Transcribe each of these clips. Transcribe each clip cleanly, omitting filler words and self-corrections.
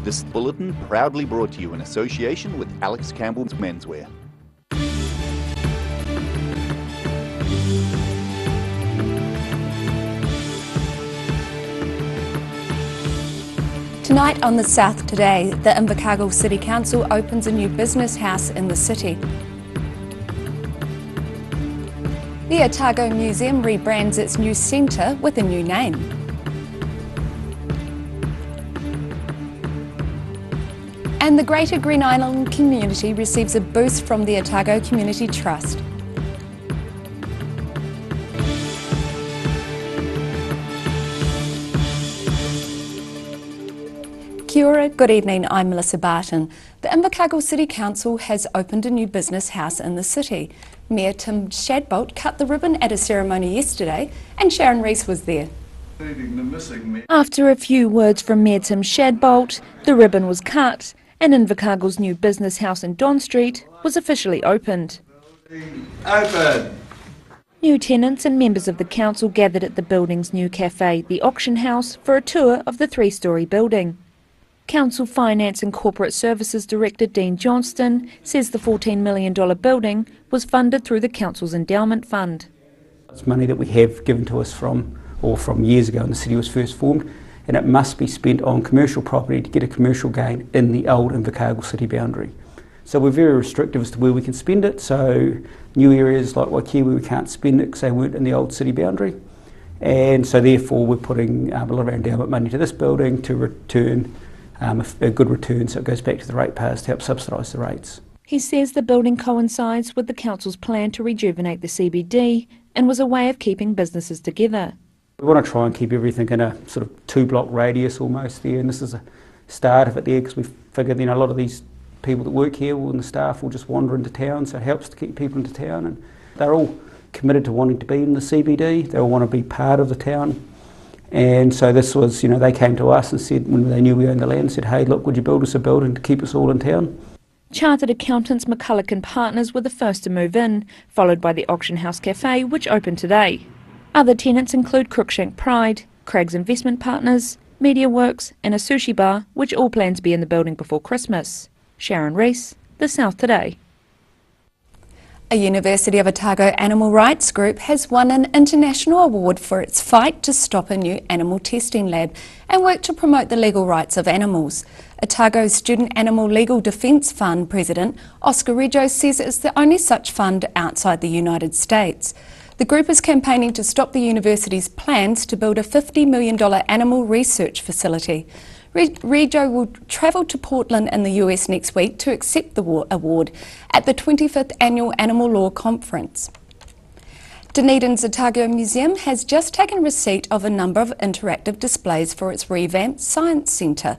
This bulletin proudly brought to you in association with Alex Campbell's Menswear. Tonight on The South Today, the Invercargill City Council opens a new business house in the city. The Otago Museum rebrands its new centre with a new name. And the Greater Green Island community receives a boost from the Otago Community Trust. Kia ora, good evening, I'm Melissa Barton. The Invercargill City Council has opened a new business house in the city. Mayor Tim Shadbolt cut the ribbon at a ceremony yesterday and Sharon Rees was there. After a few words from Mayor Tim Shadbolt, the ribbon was cut and Invercargill's new business house in Don Street was officially opened. Open! New tenants and members of the council gathered at the building's new cafe, the Auction House, for a tour of the three-storey building. Council Finance and Corporate Services Director Dean Johnston says the $14 million building was funded through the council's endowment fund. It's money that we have given to us from years ago when the city was first formed, and it must be spent on commercial property to get a commercial gain in the old Invercargill city boundary. So we're very restrictive as to where we can spend it, so new areas like Waikiwi we can't spend it because they weren't in the old city boundary, and so therefore we're putting a lot of our endowment money to this building to return a good return, so it goes back to the ratepayers to help subsidise the rates. He says the building coincides with the council's plan to rejuvenate the CBD and was a way of keeping businesses together. We want to try and keep everything in a sort of 2-block radius almost there, and this is a start of it there because we figured a lot of these people that work here and the staff will just wander into town, so it helps to keep people into town, and they're all committed to wanting to be in the CBD, they all want to be part of the town. And so this was, they came to us and said, when they knew we owned the land, said, hey, look, would you build us a building to keep us all in town? Chartered accountants McCulloch and Partners were the first to move in, followed by the Auction House Cafe, which opened today. Other tenants include Crookshank Pride, Craig's Investment Partners, MediaWorks and a sushi bar, which all plan to be in the building before Christmas. Sharon Rees, The South Today. A University of Otago animal rights group has won an international award for its fight to stop a new animal testing lab and work to promote the legal rights of animals. Otago's Student Animal Legal Defence Fund President Oscar Reggio says it's the only such fund outside the United States. The group is campaigning to stop the university's plans to build a $50 million animal research facility. Reggio will travel to Portland in the US next week to accept the award at the 25th Annual Animal Law Conference. Dunedin's Otago Museum has just taken receipt of a number of interactive displays for its revamped Science Centre.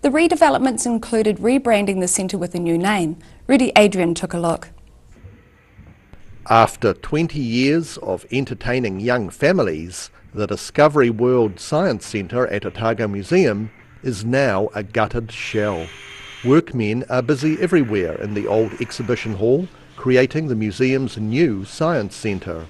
The redevelopments included rebranding the centre with a new name. Rudy Adrian took a look. After 20 years of entertaining young families, the Discovery World Science Centre at Otago Museum is now a gutted shell. Workmen are busy everywhere in the old exhibition hall, creating the museum's new science centre.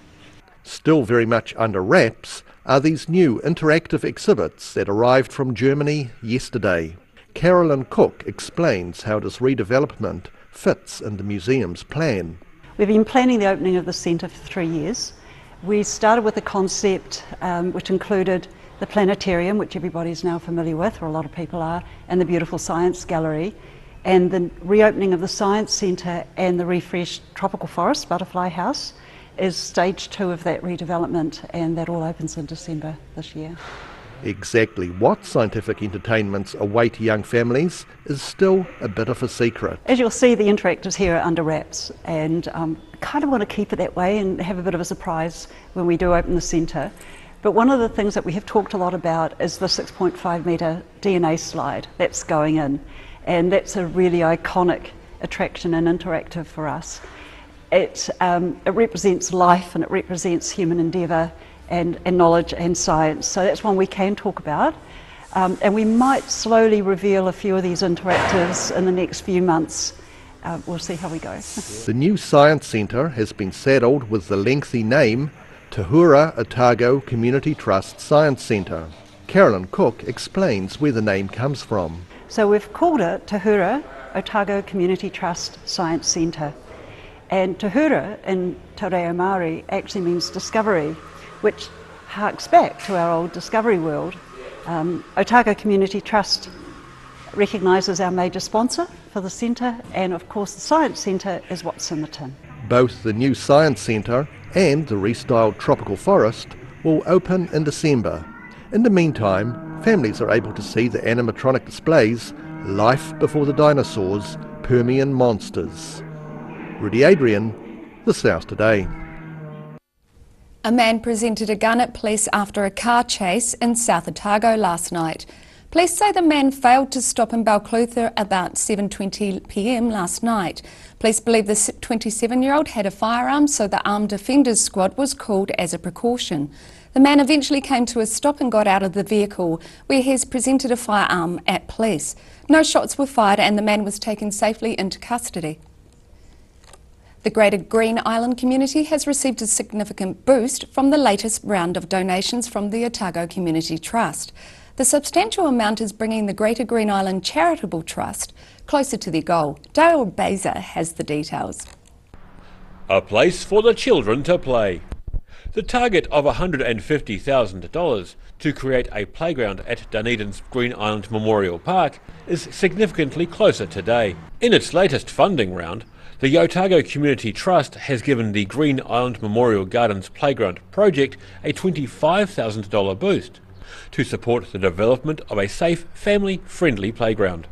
Still very much under wraps are these new interactive exhibits that arrived from Germany yesterday. Carolyn Cook explains how this redevelopment fits in the museum's plan. We've been planning the opening of the centre for 3 years. We started with a concept which included the planetarium, which everybody's now familiar with, or a lot of people are, and the beautiful science gallery, and the reopening of the Science Centre and the refreshed Tropical Forest Butterfly House is stage 2 of that redevelopment, and that all opens in December this year. Exactly what scientific entertainments await young families is still a bit of a secret. As you'll see, the interactives here are under wraps, and kind of want to keep it that way and have a bit of a surprise when we do open the centre. But one of the things that we have talked a lot about is the 6.5 metre DNA slide that's going in, and that's a really iconic attraction and interactive for us. It represents life and it represents human endeavour and knowledge and science, so that's one we can talk about. And we might slowly reveal a few of these interactives in the next few months. We'll see how we go. The new Science Centre has been saddled with the lengthy name Te Hura Otago Community Trust Science Centre. Carolyn Cook explains where the name comes from. So we've called it Te Hura Otago Community Trust Science Centre. And Te Hura in Te Reo Māori actually means discovery, which harks back to our old discovery world. Otago Community Trust recognises our major sponsor for the centre, and of course the Science Centre is what's in the tin. Both the new Science Centre and the restyled Tropical Forest will open in December. In the meantime, families are able to see the animatronic displays Life Before the Dinosaurs, Permian Monsters. Rudy Adrian, The South Today. A man presented a gun at police after a car chase in South Otago last night. Police say the man failed to stop in Balclutha about 7:20 p.m. last night. Police believe the 27-year-old had a firearm, so the Armed Defenders Squad was called as a precaution. The man eventually came to a stop and got out of the vehicle, where he has presented a firearm at police. No shots were fired and the man was taken safely into custody. The Greater Green Island community has received a significant boost from the latest round of donations from the Otago Community Trust. The substantial amount is bringing the Greater Green Island Charitable Trust closer to their goal. Dale Baser has the details. A place for the children to play. The target of $150,000 to create a playground at Dunedin's Green Island Memorial Park is significantly closer today. In its latest funding round, the Otago Community Trust has given the Green Island Memorial Gardens Playground project a $25,000 boost to support the development of a safe, family-friendly playground.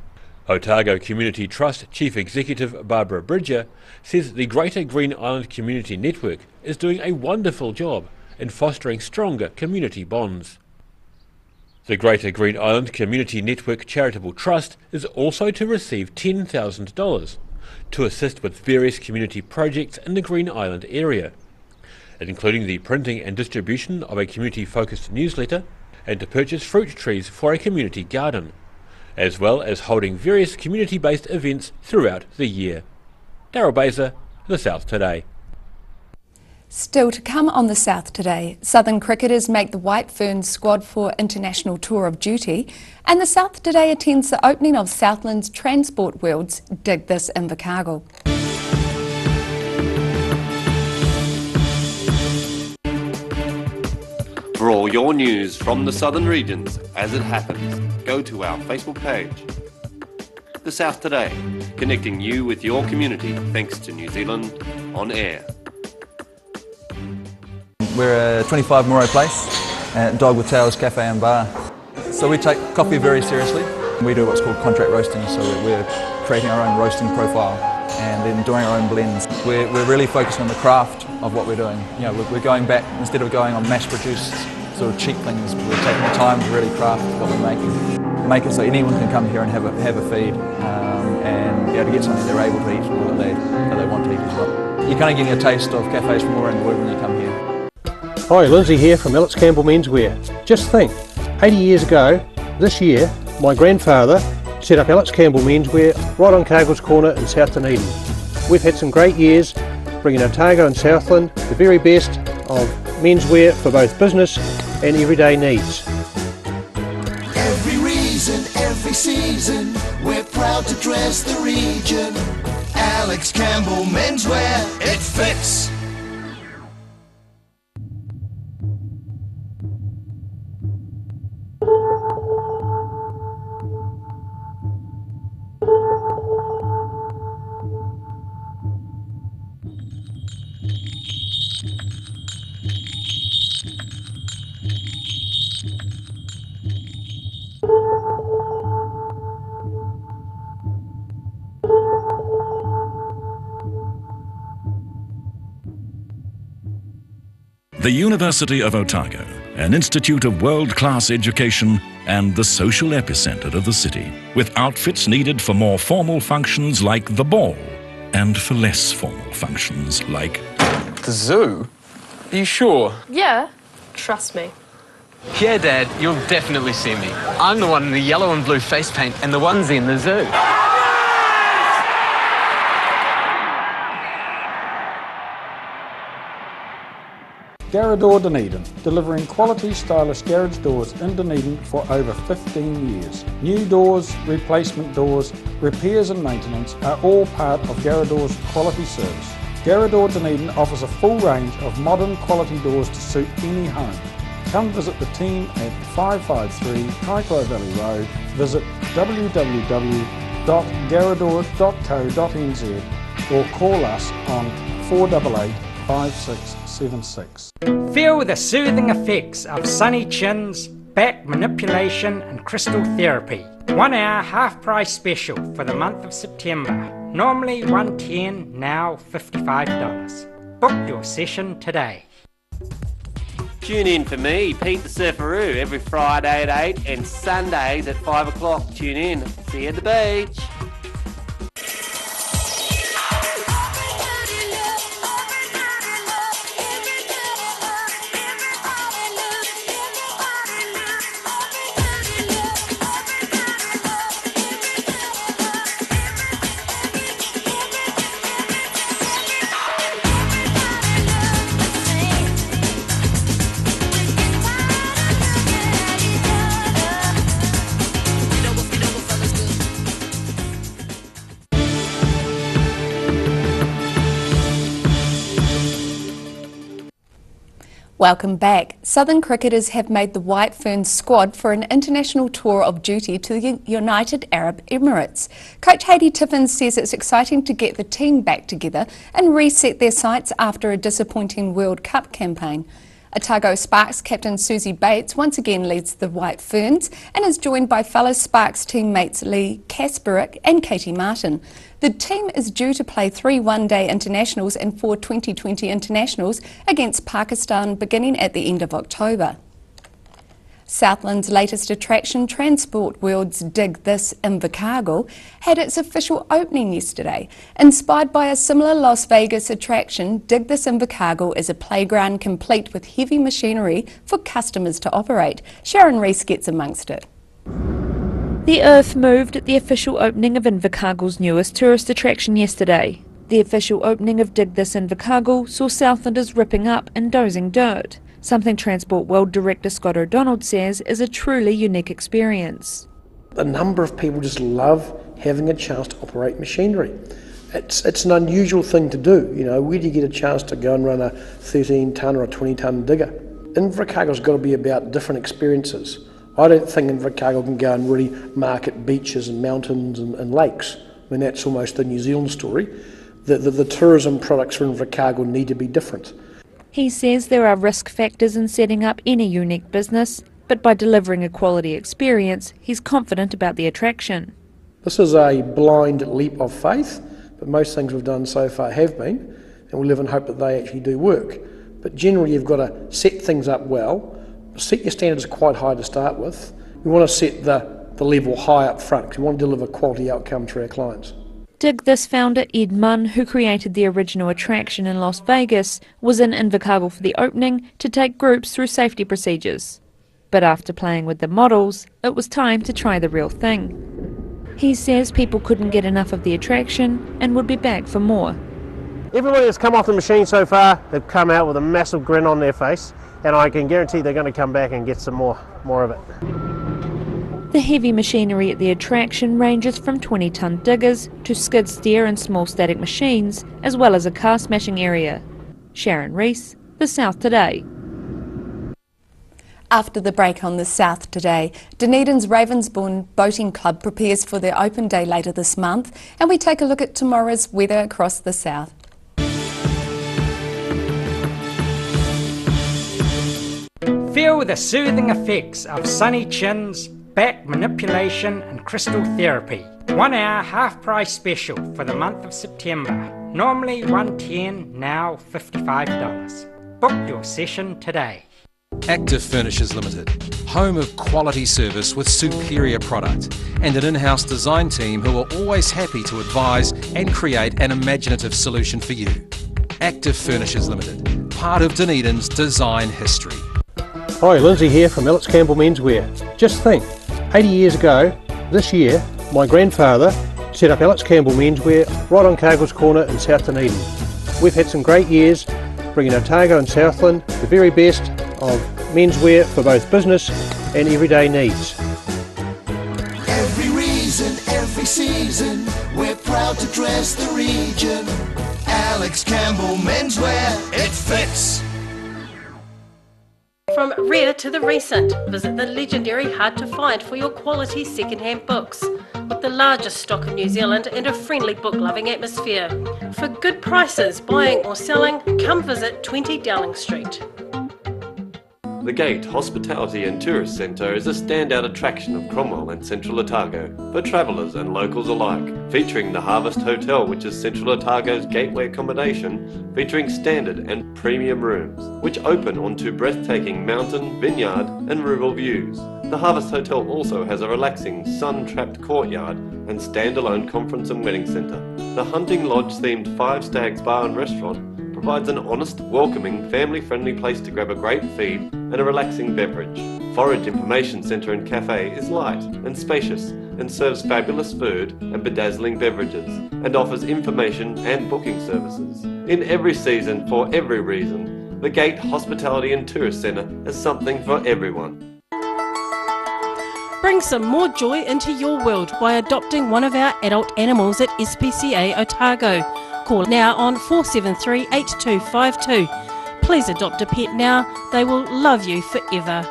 Otago Community Trust Chief Executive Barbara Bridger says the Greater Green Island Community Network is doing a wonderful job in fostering stronger community bonds. The Greater Green Island Community Network Charitable Trust is also to receive $10,000 to assist with various community projects in the Green Island area, including the printing and distribution of a community-focused newsletter and to purchase fruit trees for a community garden, as well as holding various community-based events throughout the year. Daryl Baser, The South Today. Still to come on The South Today, Southern cricketers make the White Ferns squad for international tour of duty, and The South Today attends the opening of Southland's Transport World's Dig This Invercargill. For all your news from the southern regions as it happens, go to our Facebook page. The South Today, connecting you with your community thanks to New Zealand On Air. We're a 25 Moray place at Dog with Tails Cafe and Bar. So we take coffee very seriously. We do what's called contract roasting, so we're creating our own roasting profile and then doing our own blends. We're really focused on the craft of what we're doing. You know, we're going back, instead of going on mass-produced sort of cheap things, we're taking the time to really craft what we're making. Make it so anyone can come here and have a feed and be able to get something they're able to eat or that they want to eat as well. You're kind of getting a taste of cafes from all around the world when you come here. Hi, Lindsay here from Alex Campbell Menswear. Just think, 80 years ago, this year, my grandfather set up Alex Campbell Menswear right on Cargill's Corner in South Dunedin. We've had some great years bringing Otago and Southland the very best of menswear for both business and everyday needs. Every reason, every season, we're proud to dress the region. Alex Campbell Menswear, it fits. The University of Otago, an institute of world-class education and the social epicentre of the city, with outfits needed for more formal functions like the ball and for less formal functions like the zoo. Are you sure? Yeah, trust me. Yeah, Dad, you'll definitely see me. I'm the one in the yellow and blue face paint and the onesie in the zoo. Garrador Dunedin, delivering quality stylish garage doors in Dunedin for over 15 years. New doors, replacement doors, repairs and maintenance are all part of Garrador's quality service. Garrador Dunedin offers a full range of modern quality doors to suit any home. Come visit the team at 553 Kaikoai Valley Road. Visit www.garrador.co.nz or call us on 488 5676. Feel the soothing effects of Sunny Chin's back manipulation and crystal therapy. 1 hour half price special for the month of September. Normally $110, now $55. Book your session today. Tune in for me, Pete the Surferoo, every Friday at 8 and Sundays at 5 o'clock. Tune in. See you at the beach. Welcome back. Southern cricketers have made the White Ferns squad for an international tour of duty to the United Arab Emirates. Coach Hayley Tiffins says it's exciting to get the team back together and reset their sights after a disappointing World Cup campaign. Otago Sparks captain Susie Bates once again leads the White Ferns and is joined by fellow Sparks teammates Lee Kasperick and Katie Martin. The team is due to play 3 one-day internationals and 4 2020 internationals against Pakistan beginning at the end of October. Southland's latest attraction, Transport World's Dig This Invercargill, had its official opening yesterday. Inspired by a similar Las Vegas attraction, Dig This Invercargill is a playground complete with heavy machinery for customers to operate. Sharon Rees gets amongst it. The earth moved at the official opening of Invercargill's newest tourist attraction yesterday. The official opening of Dig This Invercargill saw Southlanders ripping up and dozing dirt, something Transport World Director Scott O'Donnell says is a truly unique experience. A number of people just love having a chance to operate machinery. It's an unusual thing to do. You know, where do you get a chance to go and run a 13-tonne or a 20-tonne digger? Invercargill's got to be about different experiences. I don't think Invercargill can go and really market beaches and mountains and lakes. I mean, that's almost the New Zealand story. The tourism products for Invercargill need to be different. He says there are risk factors in setting up any unique business, but by delivering a quality experience, he's confident about the attraction. This is a blind leap of faith, but most things we've done so far have been, and we live in hope that they actually do work. But generally you've got to set things up well, set your standards quite high to start with. We want to set the level high up front because we want to deliver quality outcomes for our clients. Dig This founder Ed Munn, who created the original attraction in Las Vegas, was in Invercargill for the opening to take groups through safety procedures. But after playing with the models, it was time to try the real thing. He says people couldn't get enough of the attraction and would be back for more. Everybody that's come off the machine so far, they've come out with a massive grin on their face, and I can guarantee they're going to come back and get some more of it. The heavy machinery at the attraction ranges from 20-tonne diggers to skid steer and small static machines, as well as a car smashing area. Sharon Rees, The South Today. After the break on The South Today, Dunedin's Ravensbourne Boating Club prepares for their open day later this month, and we take a look at tomorrow's weather across the south. Feel the soothing effects of Sunny Chin's back manipulation and crystal therapy. 1 hour half price special for the month of September. Normally $110, now $55. Book your session today. Active Furnishers Limited, home of quality service with superior product and an in-house design team who are always happy to advise and create an imaginative solution for you. Active Furnishers Limited, part of Dunedin's design history. Hi, Lindsay here from Alex Campbell Menswear. Just think, 80 years ago, this year, my grandfather set up Alex Campbell Menswear right on Cargill's Corner in South Dunedin. We've had some great years, bringing Otago and Southland the very best of menswear for both business and everyday needs. Every reason, every season, we're proud to dress the region. Alex Campbell Menswear, it fits. From rare to the recent, visit the legendary Hard to Find for your quality second-hand books. With the largest stock in New Zealand and a friendly book-loving atmosphere. For good prices, buying or selling, come visit 20 Dowling Street. The Gate Hospitality and Tourist Centre is a standout attraction of Cromwell and Central Otago for travellers and locals alike, featuring the Harvest Hotel, which is Central Otago's gateway accommodation, featuring standard and premium rooms, which open onto breathtaking mountain, vineyard and rural views. The Harvest Hotel also has a relaxing, sun-trapped courtyard and standalone conference and wedding centre. The Hunting Lodge-themed Five Stags Bar and Restaurant provides an honest, welcoming, family-friendly place to grab a great feed and a relaxing beverage. Forage Information Centre and Cafe is light and spacious and serves fabulous food and bedazzling beverages and offers information and booking services. In every season, for every reason, the Gate Hospitality and Tourist Centre has something for everyone. Bring some more joy into your world by adopting one of our adult animals at SPCA Otago. Call now on 473 8252. Please adopt a pet now, they will love you forever.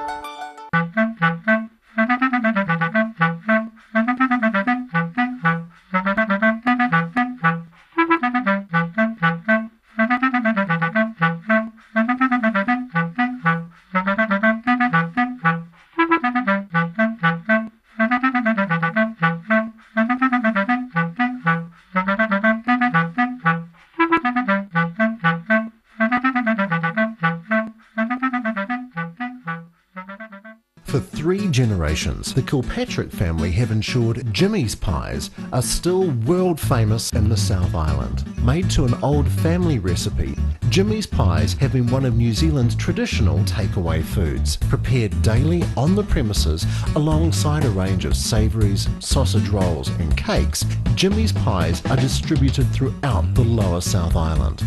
For 3 generations, the Kilpatrick family have ensured Jimmy's pies are still world famous in the South Island. Made to an old family recipe, Jimmy's pies have been one of New Zealand's traditional takeaway foods, prepared daily on the premises alongside a range of savouries, sausage rolls and cakes. Jimmy's pies are distributed throughout the lower South Island.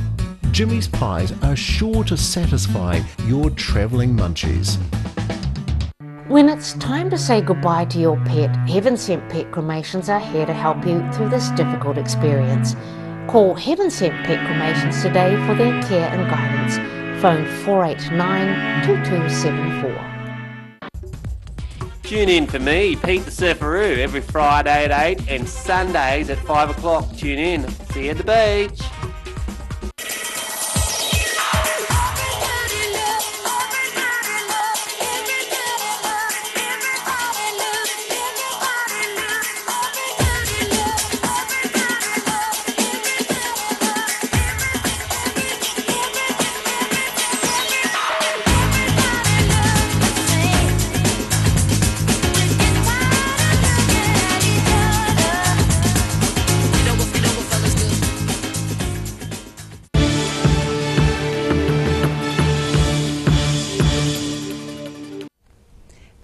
Jimmy's pies are sure to satisfy your travelling munchies. When it's time to say goodbye to your pet, Heaven Sent Pet Cremations are here to help you through this difficult experience. Call Heaven Sent Pet Cremations today for their care and guidance. Phone 489-2274. Tune in for me, Pete the Surferoo, every Friday at 8 and Sundays at 5 o'clock. Tune in. See you at the beach.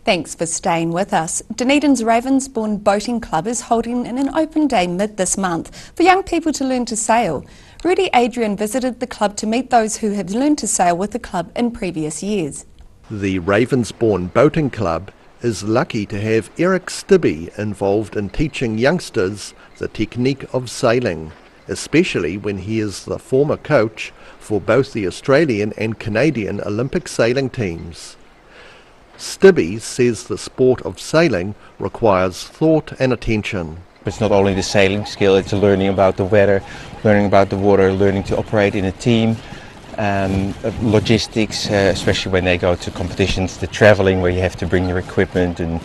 Thanks for staying with us. Dunedin's Ravensbourne Boating Club is holding an open day mid this month for young people to learn to sail. Rudy Adrian visited the club to meet those who have learned to sail with the club in previous years. The Ravensbourne Boating Club is lucky to have Eric Stibbe involved in teaching youngsters the technique of sailing, especially when he is the former coach for both the Australian and Canadian Olympic sailing teams. Stibbe says the sport of sailing requires thought and attention. It's not only the sailing skill, it's learning about the weather, learning about the water, learning to operate in a team, logistics, especially when they go to competitions, the traveling where you have to bring your equipment, and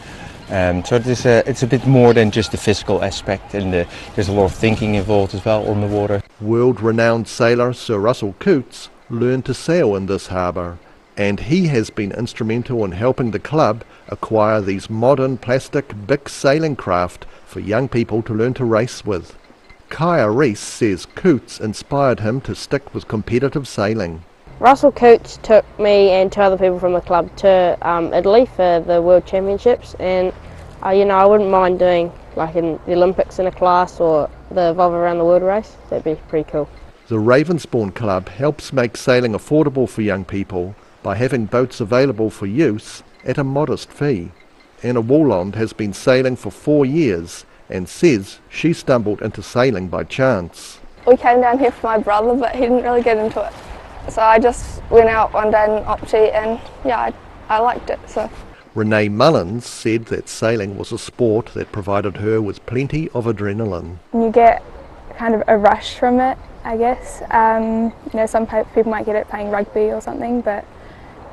so it's a bit more than just the physical aspect, and there's a lot of thinking involved as well on the water. World-renowned sailor Sir Russell Coutts learned to sail in this harbour, and he has been instrumental in helping the club acquire these modern plastic big sailing craft for young people to learn to race with. Kaya Rees says Coutts inspired him to stick with competitive sailing. Russell Coutts took me and 2 other people from the club to Italy for the World Championships, and I wouldn't mind doing like in the Olympics in a class or the Volvo Around the World race. That'd be pretty cool. The Ravensbourne Club helps make sailing affordable for young people by having boats available for use at a modest fee. Anna Walland has been sailing for 4 years and says she stumbled into sailing by chance. We came down here for my brother, but he didn't really get into it. So I just went out one day in Opti and yeah, I liked it. So. Renee Mullins said that sailing was a sport that provided her with plenty of adrenaline. You get kind of a rush from it, I guess. You know, some people might get it playing rugby or something, but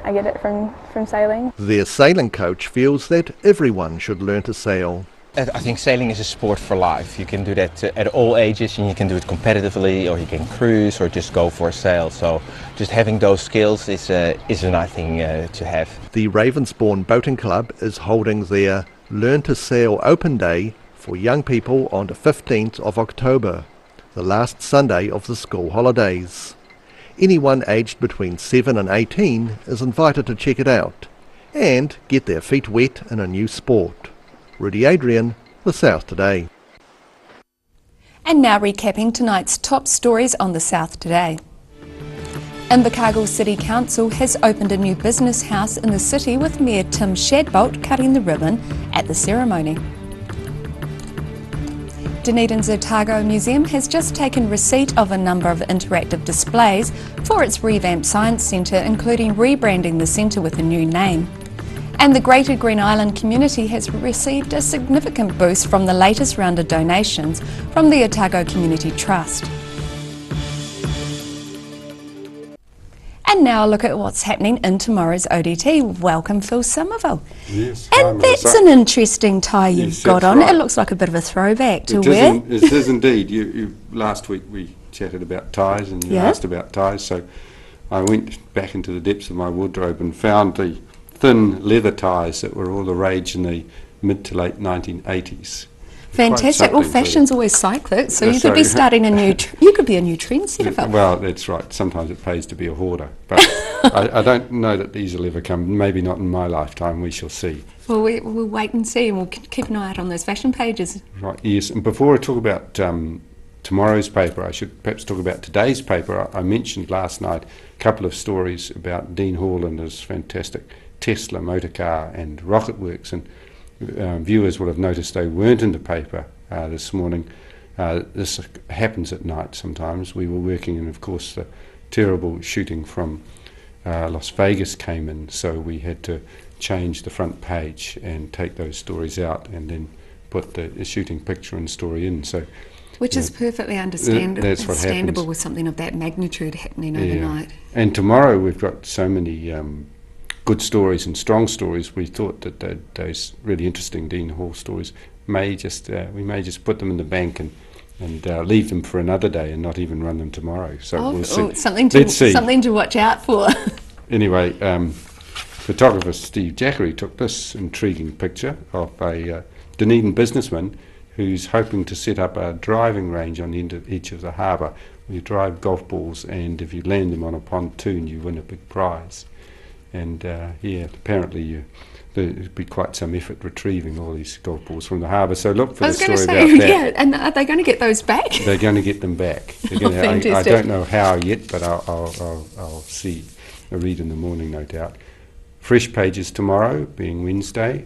I get it from sailing. Their sailing coach feels that everyone should learn to sail. I think sailing is a sport for life. You can do that at all ages, and you can do it competitively, or you can cruise or just go for a sail. So just having those skills is a nice thing to have. The Ravensbourne Boating Club is holding their Learn to Sail Open Day for young people on the 15th of October, the last Sunday of the school holidays. Anyone aged between 7 and 18 is invited to check it out and get their feet wet in a new sport. Rudy Adrian, The South Today. And now recapping tonight's top stories on The South Today. Invercargill City Council has opened a new business house in the city with Mayor Tim Shadbolt cutting the ribbon at the ceremony. Dunedin's Otago Museum has just taken receipt of a number of interactive displays for its revamped science centre, including rebranding the centre with a new name. And the Greater Green Island community has received a significant boost from the latest round of donations from the Otago Community Trust. And now a look at what's happening in tomorrow's ODT. Welcome, Phil Somerville. Yes, and that's an interesting tie you've got on. Right. It looks like a bit of a throwback to it wear. It is indeed. Last week we chatted about ties and you asked about ties, so I went back into the depths of my wardrobe and found the thin leather ties that were all the rage in the mid to late 1980s. Fantastic. Well, fashion's always cyclic, so you could be starting a new. You could be a new trendsetter. Well, that's right. Sometimes it pays to be a hoarder, but I don't know that these will ever come. Maybe not in my lifetime. We shall see. Well, we'll wait and see, and we'll keep an eye out on those fashion pages. Right. Yes. And before I talk about tomorrow's paper, I should perhaps talk about today's paper. I mentioned last night a couple of stories about Dean Hall and his fantastic Tesla motor car and Rocket Works, and viewers will have noticed they weren't in the paper this morning. This happens at night sometimes. We were working, and of course the terrible shooting from Las Vegas came in, so we had to change the front page and take those stories out and then put the shooting picture and story in. So, which is perfectly understandable. That's what happens with something of that magnitude happening overnight. And tomorrow we've got so many good stories and strong stories. We thought that those really interesting Dean Hall stories we may just put them in the bank and leave them for another day and not even run them tomorrow. So we'll see. Something to watch out for. Anyway, photographer Steve Jackery took this intriguing picture of a Dunedin businessman who's hoping to set up a driving range on the end of each of the harbour. You drive golf balls, and if you land them on a pontoon, you win a big prize. And apparently there'd be quite some effort retrieving all these golf balls from the harbour. So look for the story about that. Yeah, and are they going to get those back? They're going to get them back. I don't know how yet, but I'll see. I'll read in the morning, no doubt. Fresh pages tomorrow, being Wednesday.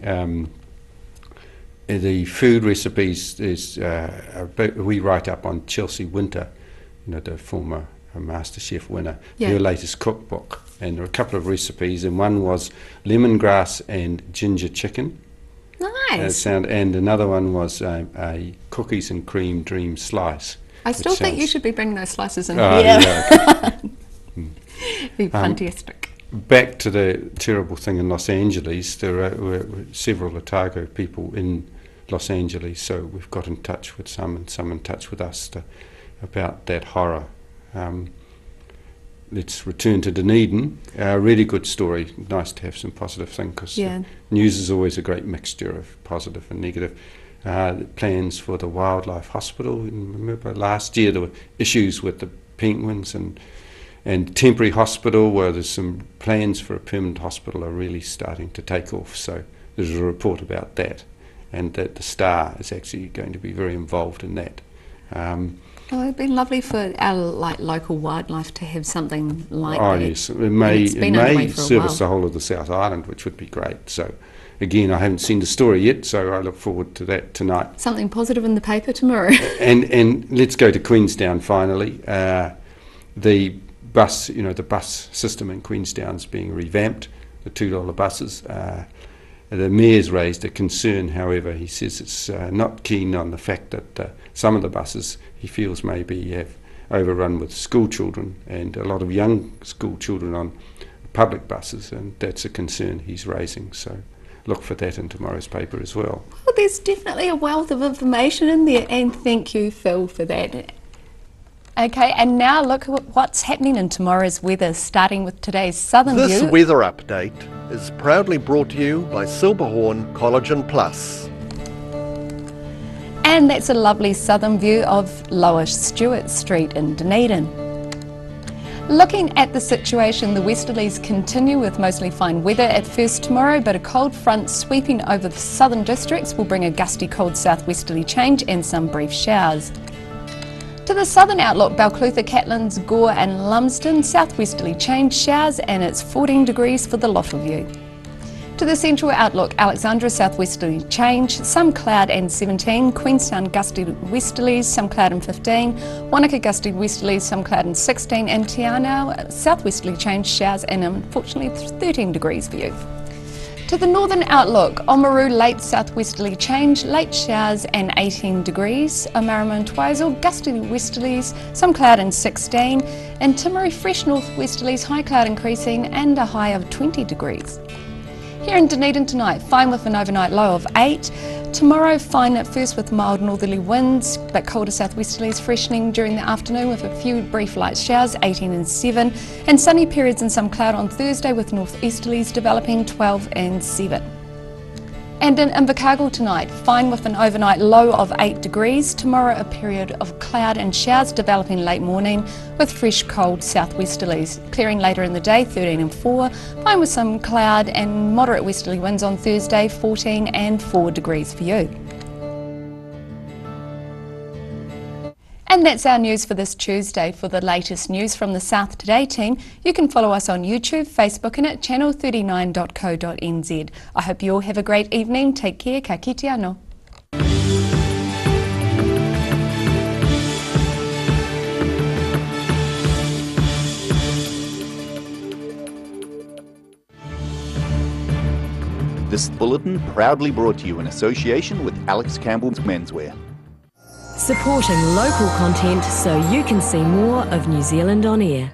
The food recipes is we write up on Chelsea Winter, the former MasterChef winner, her latest cookbook. And there are a couple of recipes, and one was lemongrass and ginger chicken. Nice. And another one was a cookies and cream dream slice. I still think you should be bringing those slices in here. Yeah, be fantastic. Back to the terrible thing in Los Angeles, there were several Otago people in Los Angeles, so we've got in touch with some, and some in touch with us about that horror. Let's return to Dunedin. A really good story. Nice to have some positive things, because news is always a great mixture of positive and negative. Plans for the Wildlife Hospital. Remember last year there were issues with the penguins, and temporary hospital, where there's some plans for a permanent hospital are really starting to take off. So there's a report about that, and that the Star is actually going to be very involved in that. Oh, it'd be lovely for our local wildlife to have something like Oh that. yes, it may service the whole of the South Island, which would be great. So again, I haven't seen the story yet, so I look forward to that tonight. Something positive in the paper tomorrow. And let's go to Queenstown finally. The bus system in Queenstown's being revamped. The $2 buses. The Mayor's raised a concern, however. He says it's not keen on the fact that some of the buses he feels maybe have overrun with school children and a lot of young school children on public buses, and that's a concern he's raising. So look for that in tomorrow's paper as well. Well, there's definitely a wealth of information in there, and thank you, Phil, for that. Okay, and now look at what's happening in tomorrow's weather, starting with today's Southern View. This weather update is proudly brought to you by Silberhorn Collagen Plus. And that's a lovely southern view of Lower Stewart Street in Dunedin. Looking at the situation, the westerlies continue with mostly fine weather at first tomorrow, but a cold front sweeping over the southern districts will bring a gusty cold southwesterly change and some brief showers. To the southern outlook, Balclutha, Catlins, Gore and Lumsden, southwesterly change showers, and it's 14 degrees for the Loffler view. To the central outlook, Alexandra, southwesterly change, some cloud and 17, Queenstown gusty westerlies, some cloud and 15, Wanaka gusty westerlies, some cloud and 16, and Tianau, southwesterly change showers and unfortunately 13 degrees for you. To the northern outlook, Oamaru late southwesterly change, late showers and 18 degrees, Omarama and Twizel gusty westerlies, some cloud and 16, and Timaru fresh northwesterlies, high cloud increasing and a high of 20 degrees. Here in Dunedin tonight, fine with an overnight low of 8. Tomorrow, fine at first with mild northerly winds, but colder southwesterlies freshening during the afternoon with a few brief light showers, 18 and 7. And sunny periods and some cloud on Thursday with northeasterlies developing, 12 and 7. And in Invercargill tonight, fine with an overnight low of 8 degrees. Tomorrow, a period of cloud and showers developing late morning with fresh cold southwesterlies. Clearing later in the day, 13 and 4. Fine with some cloud and moderate westerly winds on Thursday, 14 and 4 degrees for you. And that's our news for this Tuesday. For the latest news from the South Today team, you can follow us on YouTube, Facebook and at channel39.co.nz. I hope you all have a great evening. Take care. Ka kite anō. This bulletin proudly brought to you in association with Alex Campbell's Menswear. Supporting local content so you can see more of New Zealand on air.